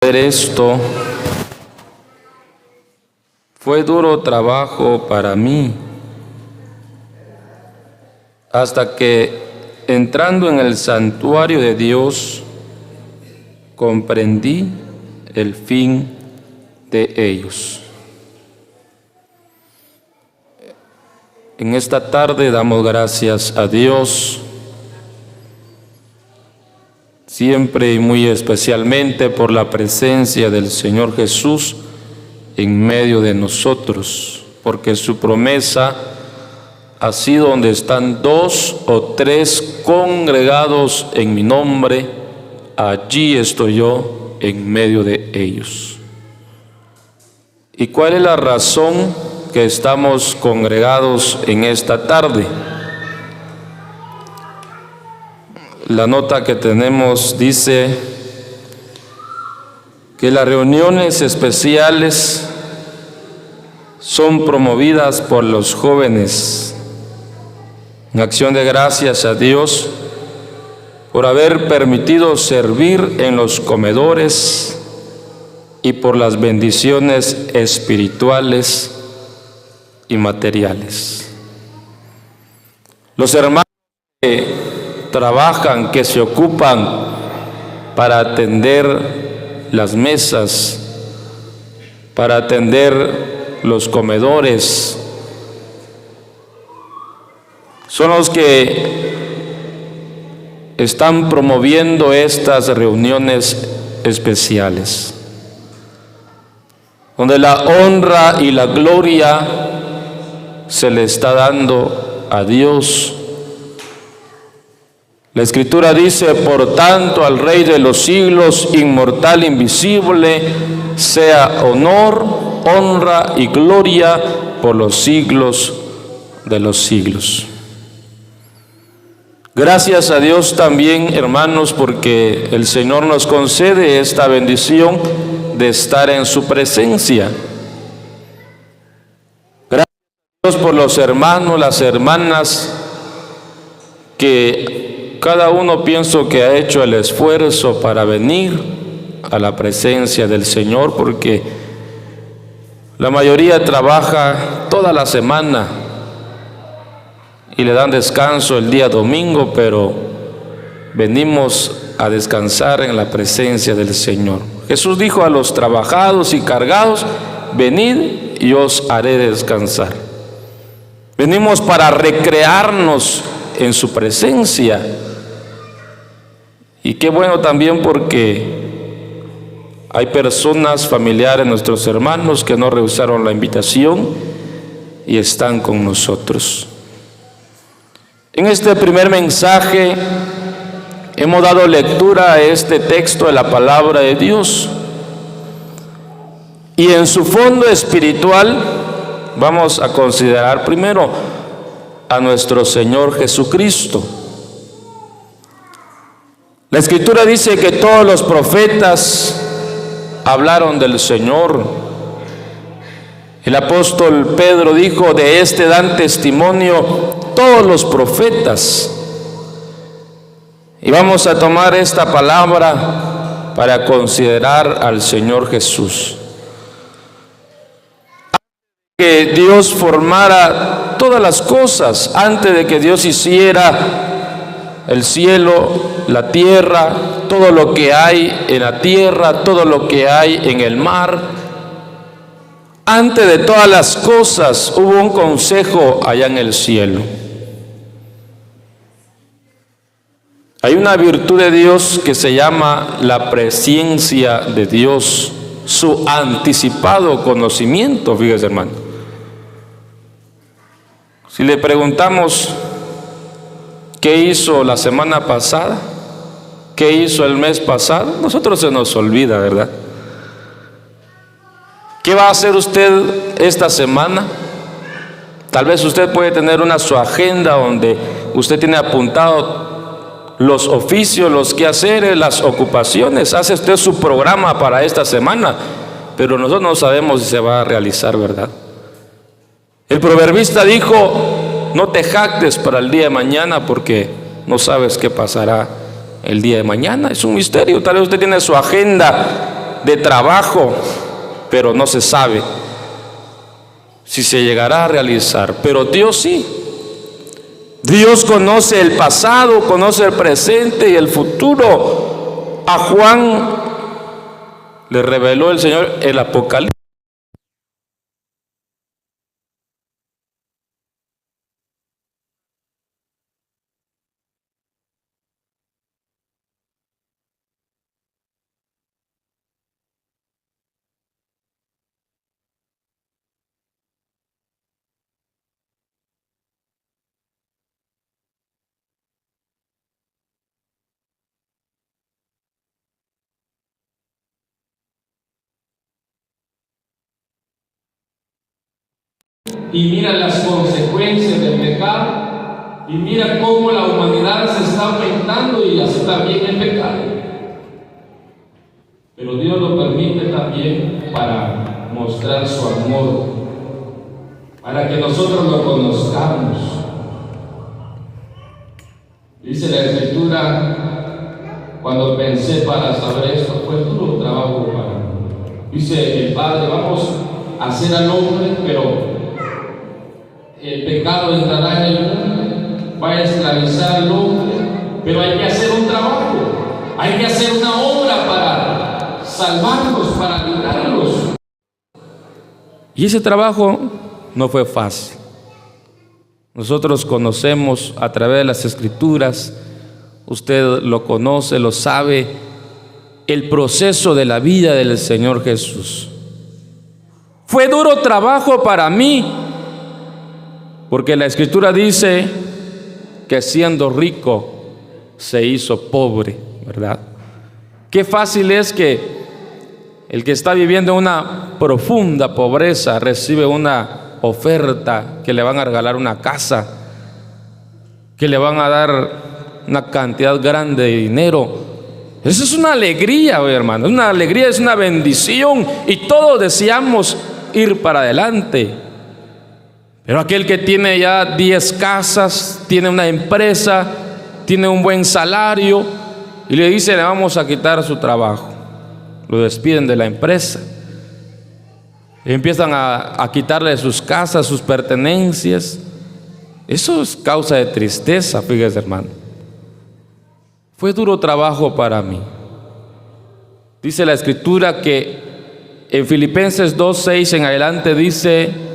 hacer esto fue duro trabajo para mí, hasta que entrando en el santuario de Dios comprendí el fin de ellos. En esta tarde damos gracias a Dios, siempre y muy especialmente por la presencia del Señor Jesús en medio de nosotros, porque su promesa ha sido: donde están 2 o 3 congregados en mi nombre, allí estoy yo en medio de ellos. ¿Y cuál es la razón que estamos congregados en esta tarde? La nota que tenemos dice que las reuniones especiales son promovidas por los jóvenes en acción de gracias a Dios por haber permitido servir en los comedores y por las bendiciones espirituales y materiales. Los hermanos que trabajan, que se ocupan para atender las mesas, para atender los comedores, son los que están promoviendo estas reuniones especiales, donde la honra y la gloria se le está dando a Dios. La Escritura dice: por tanto, al Rey de los siglos, inmortal, invisible, sea honor, honra y gloria por los siglos de los siglos. Gracias a Dios también, hermanos, porque el Señor nos concede esta bendición de estar en su presencia. Gracias a Dios por los hermanos, las hermanas, que cada uno pienso que ha hecho el esfuerzo para venir a la presencia del Señor, porque la mayoría trabaja toda la semana y le dan descanso el día domingo, pero venimos a descansar en la presencia del Señor. Jesús dijo a los trabajados y cargados: venid y os haré descansar. Venimos para recrearnos en su presencia. Y qué bueno también, porque hay personas familiares, nuestros hermanos, que no rehusaron la invitación y están con nosotros. En este primer mensaje hemos dado lectura a este texto de la palabra de Dios, y en su fondo espiritual vamos a considerar primero a nuestro Señor Jesucristo. La Escritura dice que todos los profetas hablaron del Señor. El apóstol Pedro dijo: de este dan testimonio todos los profetas. Y vamos a tomar esta palabra para considerar al Señor Jesús. Antes de que Dios formara todas las cosas, antes de que Dios hiciera el cielo, la tierra, todo lo que hay en la tierra, todo lo que hay en el mar, antes de todas las cosas hubo un consejo allá en el cielo. Hay una virtud de Dios que se llama la presciencia de Dios, su anticipado conocimiento. Fíjese, hermano, si le preguntamos qué hizo la semana pasada, qué hizo el mes pasado, nosotros se nos olvida, ¿verdad? ¿Qué va a hacer usted esta semana? Tal vez usted puede tener su agenda donde usted tiene apuntado los oficios, los quehaceres, las ocupaciones. Hace usted su programa para esta semana, pero nosotros no sabemos si se va a realizar, ¿verdad? El proverbista dijo: no te jactes para el día de mañana, porque no sabes qué pasará el día de mañana. Es un misterio. Tal vez usted tiene su agenda de trabajo, pero no se sabe si se llegará a realizar. Pero Dios sí. Dios conoce el pasado, conoce el presente y el futuro. A Juan le reveló el Señor el Apocalipsis. Y mira las consecuencias del pecado, y mira cómo la humanidad se está aumentando y así también el pecado. Pero Dios lo permite también para mostrar su amor, para que nosotros lo conozcamos. Dice la Escritura, cuando pensé para saber esto, fue duro trabajo para mí. Dice el Padre, vamos a hacer al hombre, pero el pecado entrará en el mundo, va a esclavizar al hombre, pero hay que hacer un trabajo, hay que hacer una obra para salvarlos, para librarlos. Y ese trabajo no fue fácil. Nosotros conocemos a través de las Escrituras, usted lo conoce, lo sabe, el proceso de la vida del Señor Jesús. Fue duro trabajo para mí, porque la Escritura dice que siendo rico se hizo pobre, ¿verdad? Qué fácil es que el que está viviendo una profunda pobreza recibe una oferta, que le van a regalar una casa, que le van a dar una cantidad grande de dinero. Eso es una alegría, hermano, es una alegría, es una bendición, y todos deseamos ir para adelante. Pero aquel que tiene ya 10 casas, tiene una empresa, tiene un buen salario, y le dice, le vamos a quitar su trabajo, lo despiden de la empresa, y empiezan a quitarle sus casas, sus pertenencias. Eso es causa de tristeza, fíjese, hermano. Fue duro trabajo para mí. Dice la Escritura que en Filipenses 2:6 en adelante dice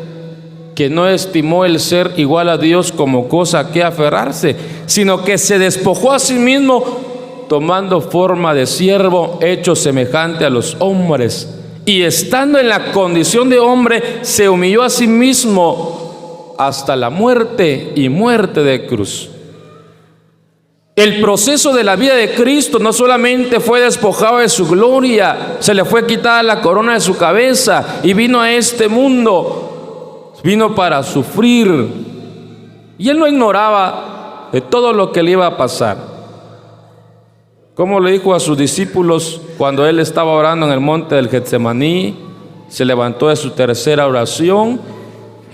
que no estimó el ser igual a Dios como cosa a que aferrarse, sino que se despojó a sí mismo, tomando forma de siervo, hecho semejante a los hombres, y estando en la condición de hombre, se humilló a sí mismo hasta la muerte, y muerte de cruz. El proceso de la vida de Cristo no solamente fue despojado de su gloria, se le fue quitada la corona de su cabeza y vino a este mundo. Vino para sufrir, y él no ignoraba de todo lo que le iba a pasar. Como le dijo a sus discípulos cuando él estaba orando en el monte del Getsemaní, se levantó de su tercera oración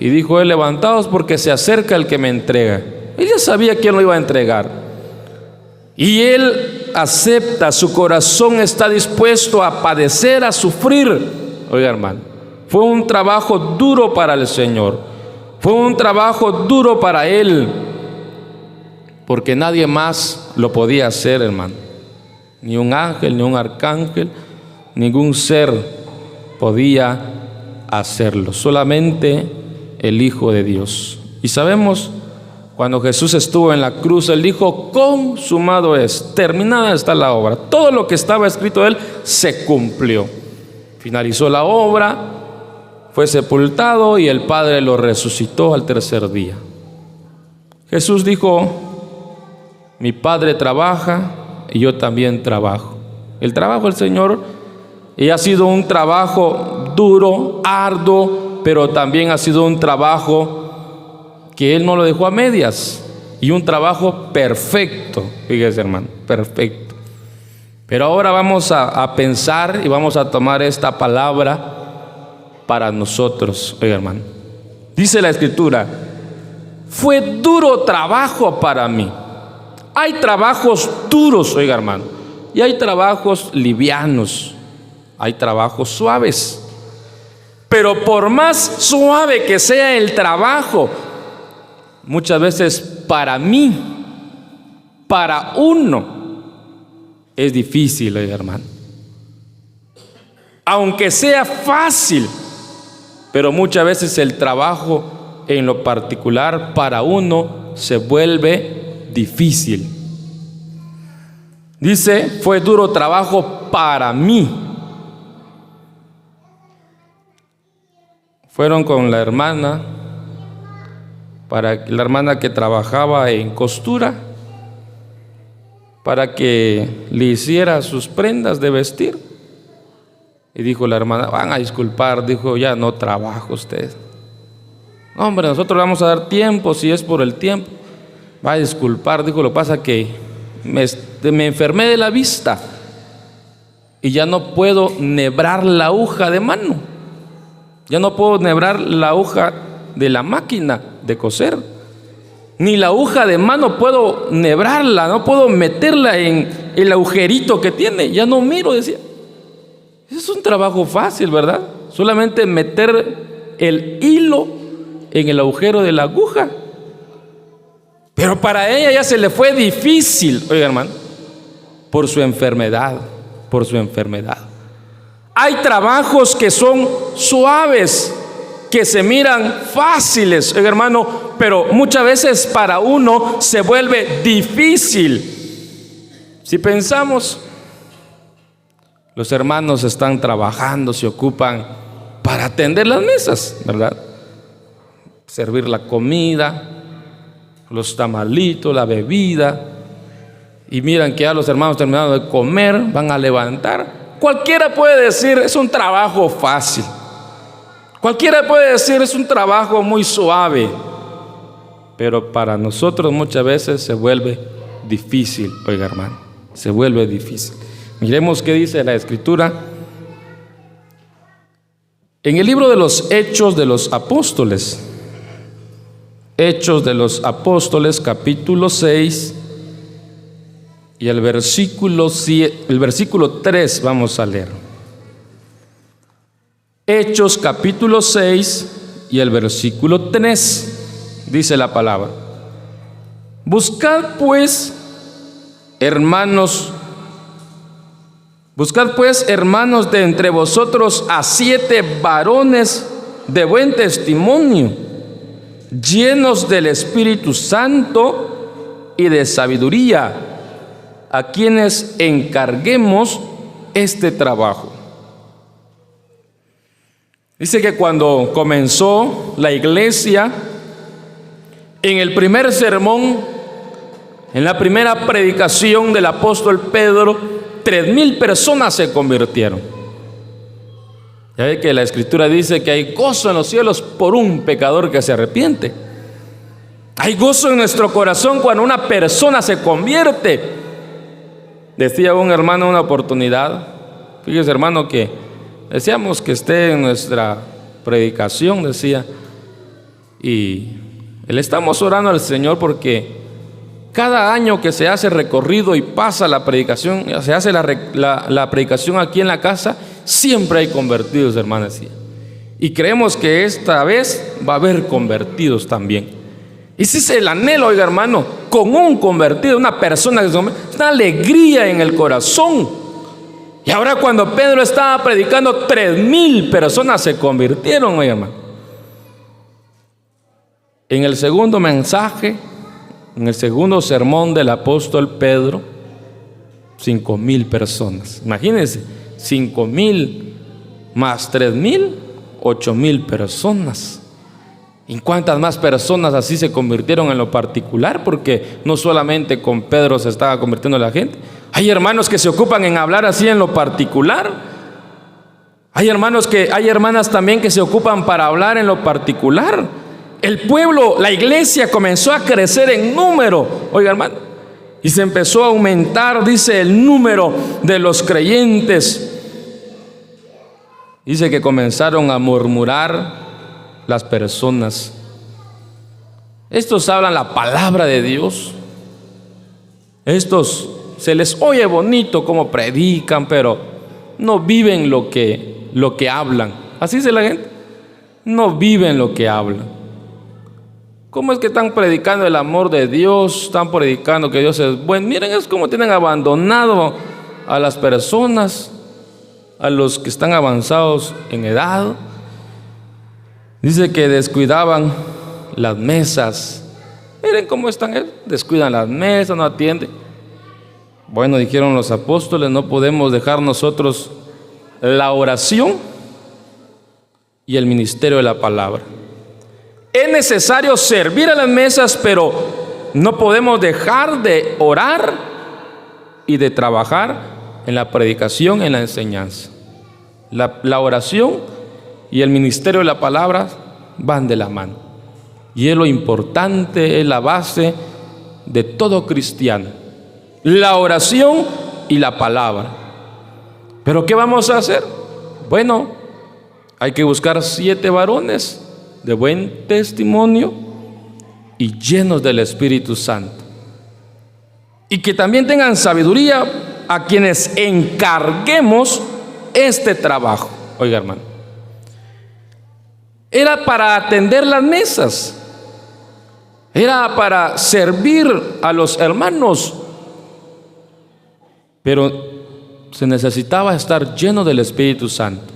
y dijo: levantaos porque se acerca el que me entrega. Él ya sabía quién lo iba a entregar, y él acepta, su corazón está dispuesto a padecer, a sufrir. Oiga, hermano, fue un trabajo duro para el Señor, fue un trabajo duro para Él, porque nadie más lo podía hacer, hermano. Ni un ángel, ni un arcángel, ningún ser podía hacerlo, solamente el Hijo de Dios. Y sabemos, cuando Jesús estuvo en la cruz, Él dijo: consumado es, terminada está la obra. Todo lo que estaba escrito de Él se cumplió. Finalizó la obra, fue sepultado y el Padre lo resucitó al tercer día. Jesús dijo: mi Padre trabaja y yo también trabajo. El trabajo del Señor, y ha sido un trabajo duro, arduo, pero también ha sido un trabajo que Él no lo dejó a medias, y un trabajo perfecto, fíjese, hermano, perfecto. Pero ahora vamos a pensar y vamos a tomar esta palabra para nosotros. Oiga, hermano, dice la Escritura: fue duro trabajo para mí. Hay trabajos duros, oiga, hermano, y hay trabajos livianos. hay trabajos suaves. Pero por más suave que sea el trabajo, muchas veces para mí, para uno, es difícil, hermano. Aunque sea fácil, pero muchas veces el trabajo en lo particular para uno se vuelve difícil. Dice, fue duro trabajo para mí. Fueron con la hermana que trabajaba en costura, para que le hiciera sus prendas de vestir. Y dijo la hermana, van a disculpar, dijo, ya no trabajo usted. No, hombre, nosotros le vamos a dar tiempo, si es por el tiempo. Va a disculpar, dijo, lo que pasa que me enfermé de la vista y ya no puedo nebrar la aguja de mano. Ya no puedo nebrar la aguja de la máquina de coser. Ni la aguja de mano puedo nebrarla, no puedo meterla en el agujerito que tiene. Ya no miro, decía. Es un trabajo fácil, ¿verdad? Solamente meter el hilo en el agujero de la aguja. Pero para ella ya se le fue difícil, oiga hermano, por su enfermedad, Hay trabajos que son suaves, que se miran fáciles, oiga hermano, pero muchas veces para uno se vuelve difícil. Si pensamos, los hermanos están trabajando, se ocupan para atender las mesas, ¿verdad? Servir la comida, los tamalitos, la bebida, y miran que ya los hermanos terminaron de comer, van a levantar. Cualquiera puede decir, es un trabajo fácil. Cualquiera puede decir, es un trabajo muy suave. Pero para nosotros muchas veces se vuelve difícil, oiga hermano, se vuelve difícil. Miremos qué dice la Escritura. En el libro de los Hechos de los Apóstoles, capítulo 6, y el versículo 3 vamos a leer. Hechos capítulo 6 y el versículo 3 dice la palabra: Buscad pues, hermanos, de entre vosotros a 7 varones de buen testimonio, llenos del Espíritu Santo y de sabiduría, a quienes encarguemos este trabajo. Dice que cuando comenzó la iglesia, en el primer sermón, en la primera predicación del apóstol Pedro, 3,000 personas se convirtieron. Ya ve que la Escritura dice que hay gozo en los cielos por un pecador que se arrepiente. Hay gozo en nuestro corazón cuando una persona se convierte. Decía un hermano en una oportunidad, fíjese hermano, que decíamos que esté en nuestra predicación, decía, y le estamos orando al Señor porque cada año que se hace recorrido y pasa la predicación, se hace la predicación aquí en la casa, siempre hay convertidos, hermano, decía. Y creemos que esta vez va a haber convertidos también. Y ese es el anhelo, oiga hermano, con un convertido, una persona que se convierte, una alegría en el corazón. Y ahora cuando Pedro estaba predicando, 3,000 personas se convirtieron, oiga hermano. En el segundo mensaje, en el segundo sermón del apóstol Pedro, 5,000 personas. Imagínense, 5,000 más 3,000, 8,000 personas. ¿Y cuántas más personas así se convirtieron en lo particular? Porque no solamente con Pedro se estaba convirtiendo la gente. Hay hermanos que se ocupan en hablar así en lo particular. Hay hermanas también que se ocupan para hablar en lo particular. El pueblo, la iglesia comenzó a crecer en número, oiga hermano, y se empezó a aumentar, dice, el número de los creyentes. Dice que comenzaron a murmurar las personas. Estos hablan la palabra de Dios. Estos se les oye bonito como predican, pero no viven lo que hablan. Así dice la gente, no viven lo que hablan. ¿Cómo es que están predicando el amor de Dios? Están predicando que Dios es bueno. Miren, es como tienen abandonado a las personas, a los que están avanzados en edad. Dice que descuidaban las mesas. Miren cómo están, descuidan las mesas, no atienden. Bueno, dijeron los apóstoles, no podemos dejar nosotros la oración y el ministerio de la palabra. Es necesario servir a las mesas, pero no podemos dejar de orar y de trabajar en la predicación, en la enseñanza. La oración y el ministerio de la palabra van de la mano. Y es lo importante, es la base de todo cristiano. La oración y la palabra. ¿Pero qué vamos a hacer? Bueno, hay que buscar 7 varones de buen testimonio y llenos del Espíritu Santo, y que también tengan sabiduría, a quienes encarguemos este trabajo. Oiga, hermano, era para atender las mesas, era para servir a los hermanos, pero se necesitaba estar lleno del Espíritu Santo.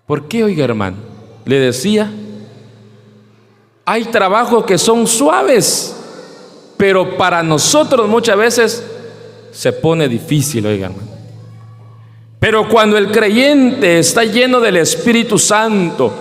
¿Por qué, oiga, hermano? Le decía, hay trabajos que son suaves, pero para nosotros muchas veces se pone difícil, oigan. Pero cuando el creyente está lleno del Espíritu Santo,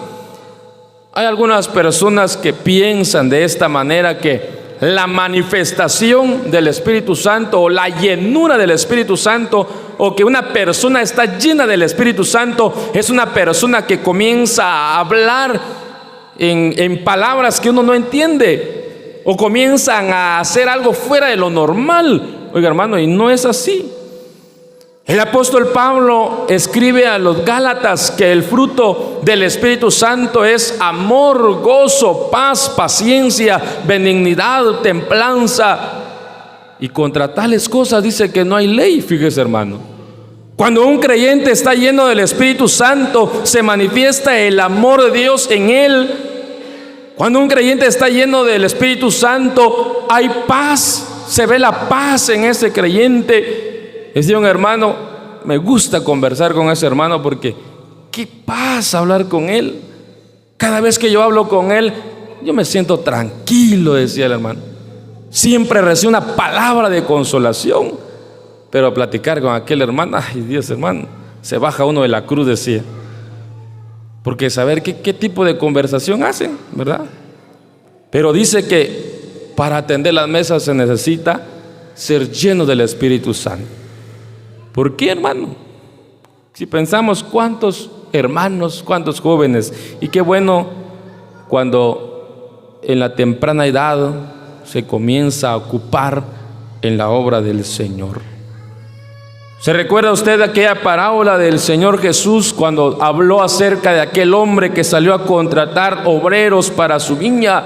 hay algunas personas que piensan de esta manera, que la manifestación del Espíritu Santo o la llenura del Espíritu Santo, o que una persona está llena del Espíritu Santo, es una persona que comienza a hablar en palabras que uno no entiende, o comienzan a hacer algo fuera de lo normal. Oiga, hermano, y no es así. El apóstol Pablo escribe a los Gálatas que el fruto del Espíritu Santo es amor, gozo, paz, paciencia, benignidad, templanza. Y contra tales cosas dice que no hay ley. Fíjese, hermano, cuando un creyente está lleno del Espíritu Santo, se manifiesta el amor de Dios en él. Cuando un creyente está lleno del Espíritu Santo, hay paz, se ve la paz en ese creyente. Decía un hermano, me gusta conversar con ese hermano porque qué paz hablar con él. Cada vez que yo hablo con él, yo me siento tranquilo, decía el hermano. Siempre recibo una palabra de consolación. Pero platicar con aquel hermano, ay Dios, hermano, se baja uno de la cruz, decía. Porque saber qué tipo de conversación hacen, ¿verdad? Pero dice que para atender las mesas se necesita ser lleno del Espíritu Santo. ¿Por qué, hermano? Si pensamos cuántos hermanos, cuántos jóvenes, y qué bueno cuando en la temprana edad se comienza a ocupar en la obra del Señor. ¿Se recuerda usted aquella parábola del Señor Jesús cuando habló acerca de aquel hombre que salió a contratar obreros para su viña?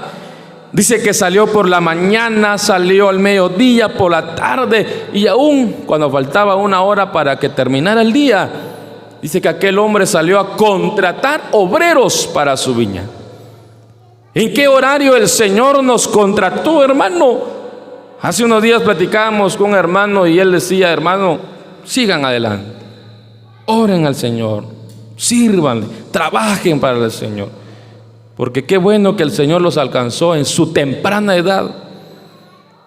Dice que salió por la mañana, salió al mediodía, por la tarde, y aún cuando faltaba 1 hora para que terminara el día, dice que aquel hombre salió a contratar obreros para su viña. ¿En qué horario el Señor nos contrató, hermano? Hace unos días platicábamos con un hermano y él decía, hermano, sigan adelante, oren al Señor, sírvanle, trabajen para el Señor. Porque qué bueno que el Señor los alcanzó en su temprana edad.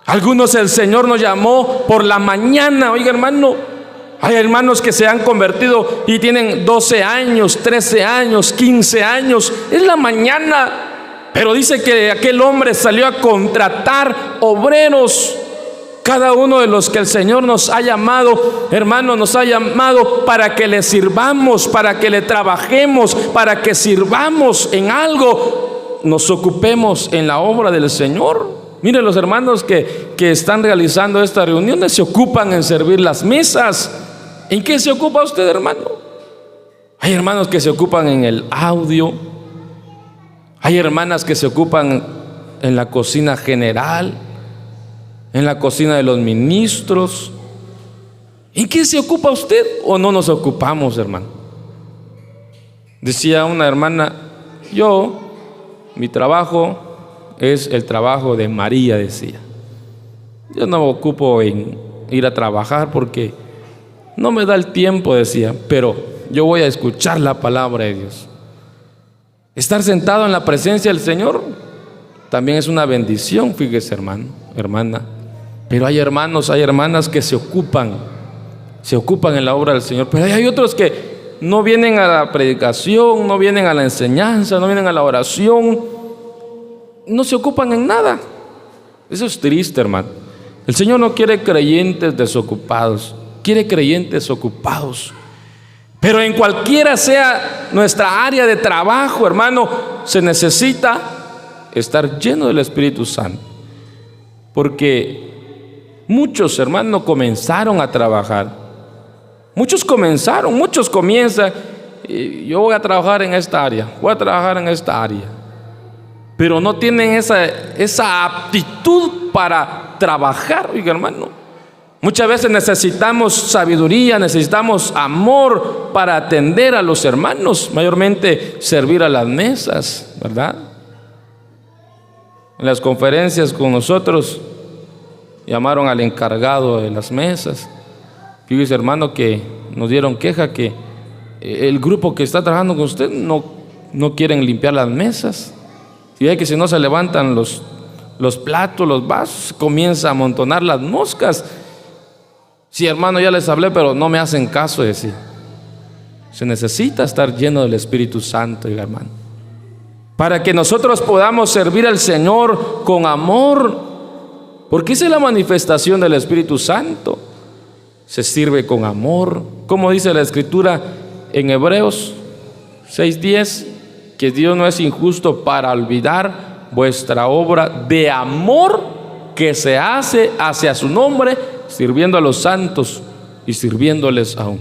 Algunos el Señor nos llamó por la mañana. Oiga, hermano, hay hermanos que se han convertido y tienen 12 años, 13 años, 15 años. Es la mañana. Pero dice que aquel hombre salió a contratar obreros. Cada uno de los que el Señor nos ha llamado, hermano, nos ha llamado para que le sirvamos, para que le trabajemos, para que sirvamos en algo, nos ocupemos en la obra del Señor. Miren, los hermanos que están realizando estas reuniones se ocupan en servir las mesas. ¿En qué se ocupa usted, hermano? Hay hermanos que se ocupan en el audio, hay hermanas que se ocupan en la cocina general, en la cocina de los ministros. ¿En qué se ocupa usted o no nos ocupamos, hermano? Decía una hermana, mi trabajo es el trabajo de María, decía. Yo no me ocupo en ir a trabajar porque no me da el tiempo, decía, pero yo voy a escuchar la palabra de Dios. Estar sentado en la presencia del Señor también es una bendición, fíjese, hermano, hermana. Pero hay hermanos, hay hermanas que se ocupan en la obra del Señor, pero hay otros que no vienen a la predicación, no vienen a la enseñanza, no vienen a la oración, no se ocupan en nada. Eso es triste, hermano. El Señor no quiere creyentes desocupados, quiere creyentes ocupados. Pero en cualquiera sea nuestra área de trabajo, hermano, se necesita estar lleno del Espíritu Santo. Porque muchos, hermanos, comenzaron a trabajar. Muchos comienzan, yo voy a trabajar en esta área, pero no tienen esa aptitud para trabajar, oiga, hermano. Muchas veces necesitamos sabiduría, necesitamos amor para atender a los hermanos, mayormente servir a las mesas, ¿verdad? En las conferencias con nosotros llamaron al encargado de las mesas. Fíjese, hermano, que nos dieron queja que el grupo que está trabajando con usted no quieren limpiar las mesas. Si ve que si no se levantan los platos, los vasos, comienza a amontonar las moscas. Sí, hermano, ya les hablé, pero no me hacen caso, decir. Se necesita estar lleno del Espíritu Santo, hermano, para que nosotros podamos servir al Señor con amor, porque esa es la manifestación del Espíritu Santo. Se sirve con amor, como dice la Escritura en Hebreos 6:10, que Dios no es injusto para olvidar vuestra obra de amor que se hace hacia su nombre, sirviendo a los santos y sirviéndoles aún.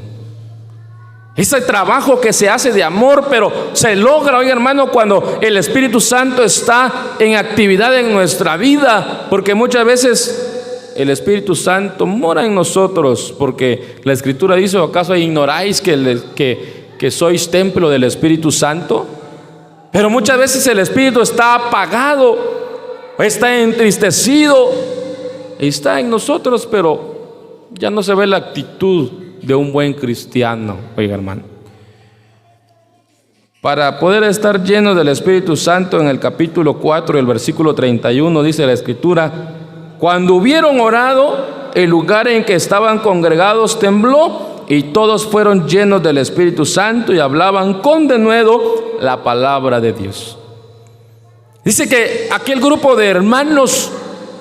Ese trabajo que se hace de amor, pero se logra, oiga, hermano, cuando el Espíritu Santo está en actividad en nuestra vida, porque muchas veces el Espíritu Santo mora en nosotros, porque la Escritura dice: ¿acaso ignoráis que sois templo del Espíritu Santo? Pero muchas veces el Espíritu está apagado, está entristecido, está en nosotros, pero ya no se ve la actitud de un buen cristiano, oiga, hermano. Para poder estar lleno del Espíritu Santo, en el capítulo 4, el versículo 31, dice la Escritura: cuando hubieron orado, el lugar en que estaban congregados tembló, y todos fueron llenos del Espíritu Santo y hablaban con denuedo la palabra de Dios. Dice que aquel grupo de hermanos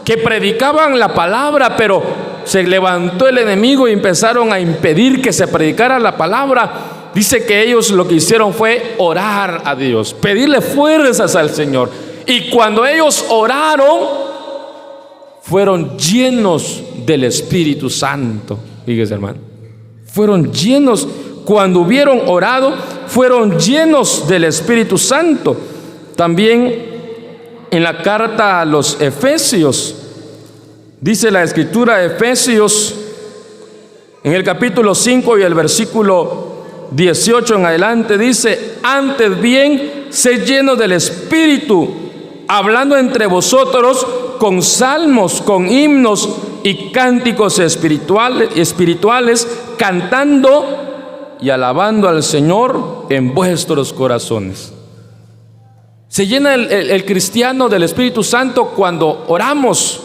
que predicaban la palabra, pero se levantó el enemigo y empezaron a impedir que se predicara la palabra. Dice que ellos lo que hicieron fue orar a Dios, pedirle fuerzas al Señor. Y cuando ellos oraron, fueron llenos del Espíritu Santo. Fíjese, hermano, fueron llenos. Cuando hubieron orado, fueron llenos del Espíritu Santo. También en la carta a los Efesios, dice la Escritura, Efesios, en el capítulo 5 y el versículo 18 en adelante, dice: antes bien, sed llenos del Espíritu, hablando entre vosotros con salmos, con himnos y cánticos espirituales, cantando y alabando al Señor en vuestros corazones. Se llena el cristiano del Espíritu Santo cuando oramos,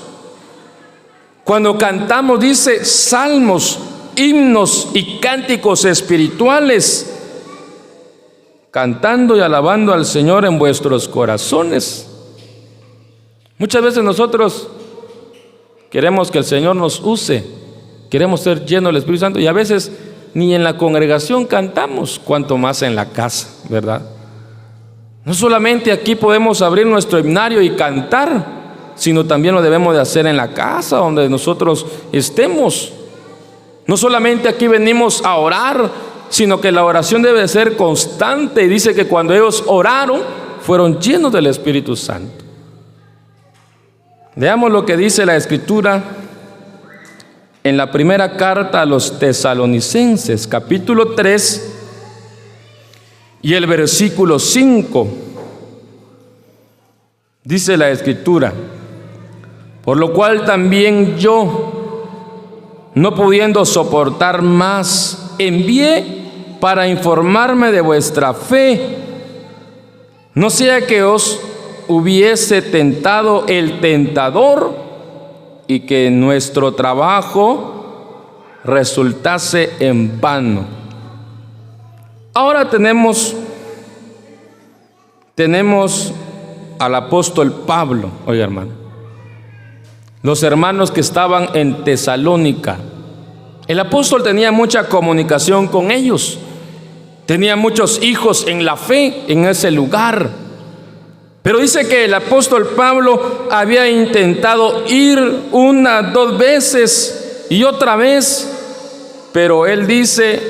cuando cantamos, dice, salmos, himnos y cánticos espirituales, cantando y alabando al Señor en vuestros corazones. Muchas veces nosotros queremos que el Señor nos use, queremos ser llenos del Espíritu Santo, y a veces ni en la congregación cantamos, cuanto más en la casa, ¿verdad? No solamente aquí podemos abrir nuestro himnario y cantar, sino también lo debemos de hacer en la casa donde nosotros estemos. No solamente aquí venimos a orar, sino que la oración debe ser constante. Y dice que cuando ellos oraron, fueron llenos del Espíritu Santo. Veamos lo que dice la Escritura en la primera carta a los Tesalonicenses, capítulo 3, y el versículo 5. Dice la Escritura: por lo cual también yo, no pudiendo soportar más, envié para informarme de vuestra fe, no sea que os hubiese tentado el tentador y que nuestro trabajo resultase en vano. Ahora tenemos al apóstol Pablo. Oiga, hermano, los hermanos que estaban en Tesalónica, el apóstol tenía mucha comunicación con ellos, tenía muchos hijos en la fe en ese lugar. Pero dice que el apóstol Pablo había intentado ir 1, 2 veces y otra vez, pero él dice: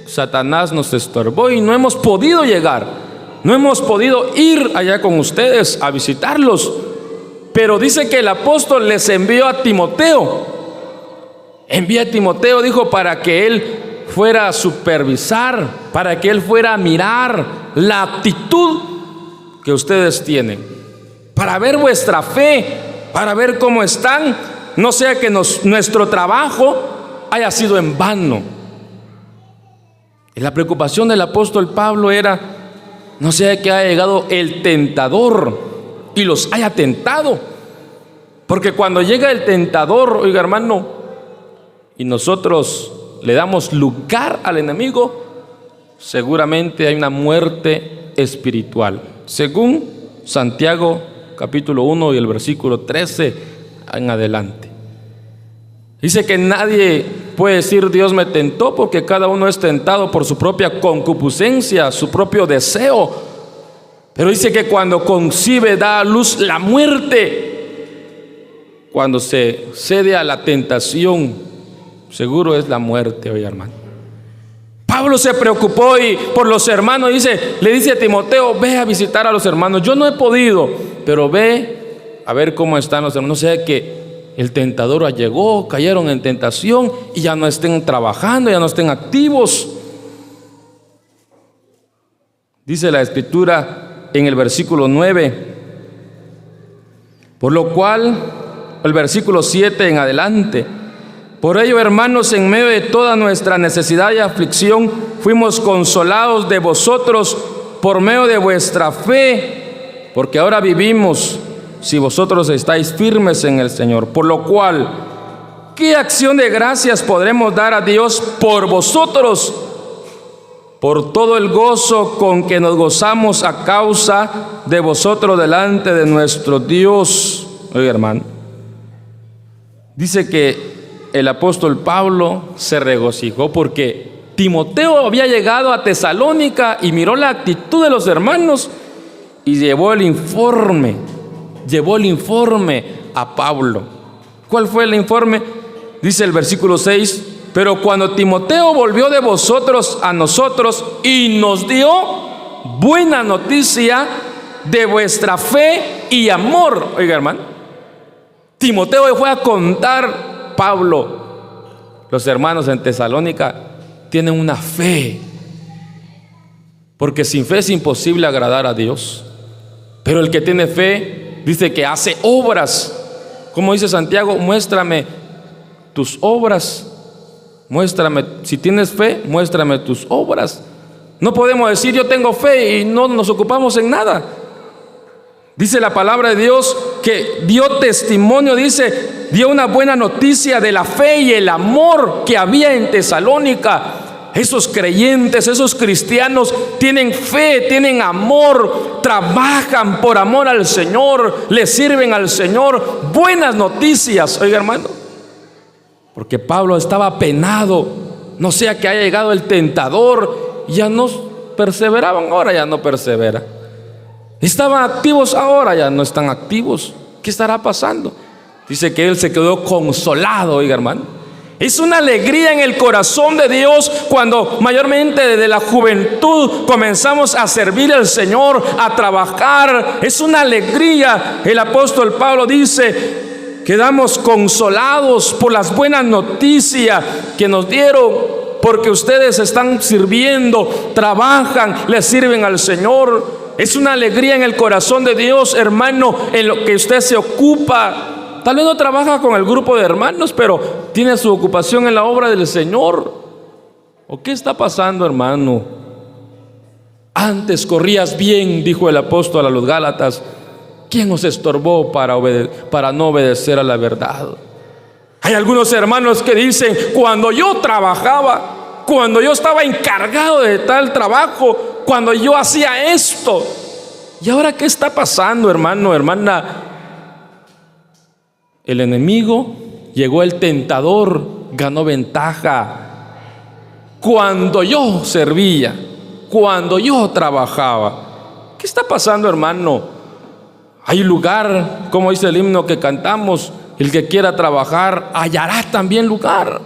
Satanás nos estorbó y no hemos podido llegar, no hemos podido ir allá con ustedes a visitarlos. Pero dice que el apóstol les envió a Timoteo. Envía a Timoteo, dijo, para que él fuera a supervisar, para que él fuera a mirar la actitud que ustedes tienen, para ver vuestra fe, para ver cómo están, no sea que nuestro trabajo haya sido en vano. Y la preocupación del apóstol Pablo era: no sea que haya llegado el tentador y los haya tentado. Porque cuando llega el tentador, oiga, hermano, y nosotros le damos lugar al enemigo, seguramente hay una muerte espiritual, según Santiago capítulo 1 y el versículo 13 en adelante. Dice que nadie puede decir Dios me tentó, porque cada uno es tentado por su propia concupiscencia, su propio deseo. Pero dice que cuando concibe, da a luz la muerte. Cuando se cede a la tentación, seguro es la muerte, oiga, hermano. Pablo se preocupó por los hermanos. Le dice a Timoteo: ve a visitar a los hermanos. Yo no he podido, pero ve a ver cómo están los hermanos. No sea que el tentador llegó, cayeron en tentación y ya no estén trabajando, ya no estén activos. Dice la Escritura en el versículo 9: por lo cual, el versículo 7 en adelante: por ello, hermanos, en medio de toda nuestra necesidad y aflicción, fuimos consolados de vosotros por medio de vuestra fe, porque ahora vivimos si vosotros estáis firmes en el Señor. Por lo cual, ¿qué acción de gracias podremos dar a Dios por vosotros? Por todo el gozo con que nos gozamos a causa de vosotros delante de nuestro Dios. Oiga, hermano, dice que el apóstol Pablo se regocijó porque Timoteo había llegado a Tesalónica y miró la actitud de los hermanos y llevó el informe a Pablo. ¿Cuál fue el informe? Dice el versículo 6: pero cuando Timoteo volvió de vosotros a nosotros y nos dio buena noticia de vuestra fe y amor. Oiga, hermano, Timoteo fue a contar: Pablo, los hermanos en Tesalónica tienen una fe, porque sin fe es imposible agradar a Dios. Pero el que tiene fe dice que hace obras. Como dice Santiago: muéstrame tus obras. Muéstrame, si tienes fe, muéstrame tus obras. No podemos decir yo tengo fe y no nos ocupamos en nada. Dice la palabra de Dios que dio testimonio, dio una buena noticia de la fe y el amor que había en Tesalónica. Esos creyentes, esos cristianos tienen fe, tienen amor, trabajan por amor al Señor, le sirven al Señor. Buenas noticias, oiga, hermano. Porque Pablo estaba apenado, no sea que haya llegado el tentador, ya no perseveraban, ahora ya no persevera. Estaban activos, ahora ya no están activos. ¿Qué estará pasando? Dice que él se quedó consolado, oiga, hermano. Es una alegría en el corazón de Dios cuando mayormente desde la juventud comenzamos a servir al Señor, a trabajar. Es una alegría. El apóstol Pablo dice quedamos consolados por las buenas noticias que nos dieron, porque ustedes están sirviendo, trabajan, le sirven al Señor. Es una alegría en el corazón de Dios, hermano, en lo que usted se ocupa. Tal vez no trabaja con el grupo de hermanos, pero tiene su ocupación en la obra del Señor. ¿O qué está pasando, hermano? Antes corrías bien, dijo el apóstol a los Gálatas. ¿Quién os estorbó para no obedecer a la verdad? Hay algunos hermanos que dicen: cuando yo trabajaba, cuando yo estaba encargado de tal trabajo, cuando yo hacía esto. ¿Y ahora qué está pasando, hermano, hermana? El enemigo, llegó el tentador, ganó ventaja. Cuando yo servía, cuando yo trabajaba. ¿Qué está pasando, hermano? Hay lugar, como dice el himno que cantamos: el que quiera trabajar hallará también lugar.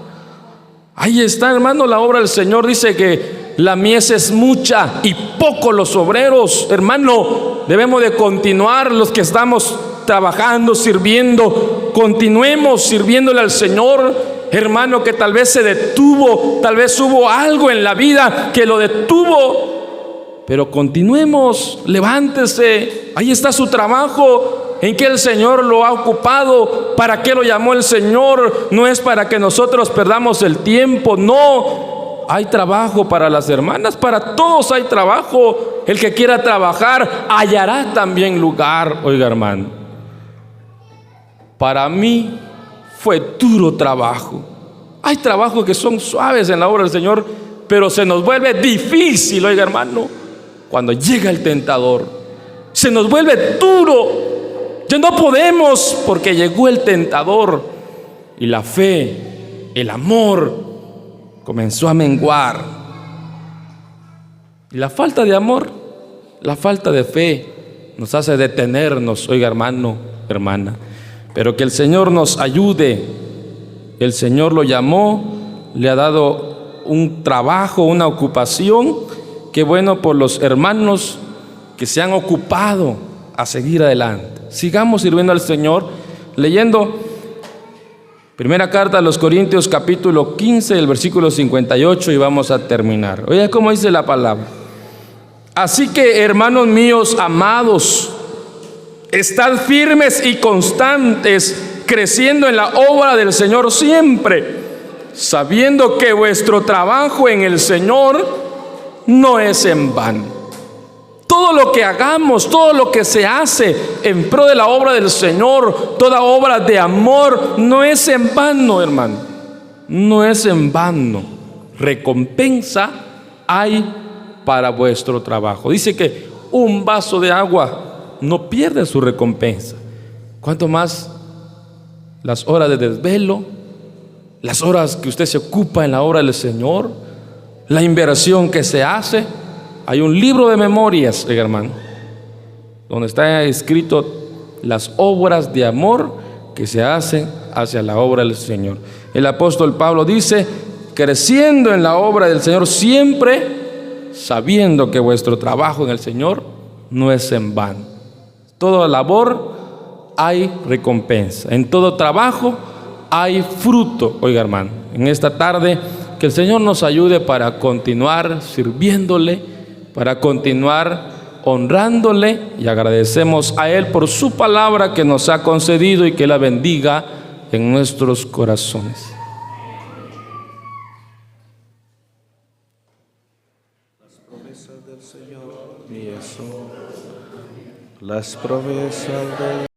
Ahí está, hermano, la obra del Señor. Dice que la mies es mucha y pocos los obreros. Hermano, debemos de continuar los que estamos trabajando, sirviendo. Continuemos sirviéndole al Señor. Hermano, que tal vez se detuvo, tal vez hubo algo en la vida que lo detuvo, pero continuemos, levántese. Ahí está su trabajo, en que el Señor lo ha ocupado. ¿Para qué lo llamó el Señor? No es para que nosotros perdamos el tiempo, no. Hay trabajo para las hermanas, para todos hay trabajo. El que quiera trabajar hallará también lugar. Oiga, hermano, para mí fue duro trabajo. Hay trabajos que son suaves en la obra del Señor, pero se nos vuelve difícil, oiga, hermano, cuando llega el tentador. Se nos vuelve duro. Ya no podemos, porque llegó el tentador. Y la fe, el amor comenzó a menguar. Y la falta de amor, la falta de fe nos hace detenernos, oiga, hermano, hermana. Pero que el Señor nos ayude. El Señor lo llamó, le ha dado un trabajo, una ocupación. Qué bueno por los hermanos que se han ocupado a seguir adelante. Sigamos sirviendo al Señor, leyendo primera carta a los Corintios, capítulo 15, el versículo 58, y vamos a terminar. Oiga cómo dice la palabra: así que, hermanos míos amados, estad firmes y constantes, creciendo en la obra del Señor siempre, sabiendo que vuestro trabajo en el Señor no es en vano. Todo lo que hagamos, todo lo que se hace en pro de la obra del Señor, toda obra de amor, no es en vano, hermano. No es en vano. Recompensa hay para vuestro trabajo. Dice que un vaso de agua no pierde su recompensa. ¿Cuánto más las horas de desvelo, las horas que usted se ocupa en la obra del Señor, la inversión que se hace? Hay un libro de memorias, hermano, donde está escrito las obras de amor que se hacen hacia la obra del Señor. El apóstol Pablo dice: creciendo en la obra del Señor siempre, sabiendo que vuestro trabajo en el Señor no es en vano. Toda labor hay recompensa, en todo trabajo hay fruto. Oiga, hermano, en esta tarde que el Señor nos ayude para continuar sirviéndole, para continuar honrándole, y agradecemos a Él por su palabra que nos ha concedido, y que la bendiga en nuestros corazones. Las promesas del Señor mías son, las promesas del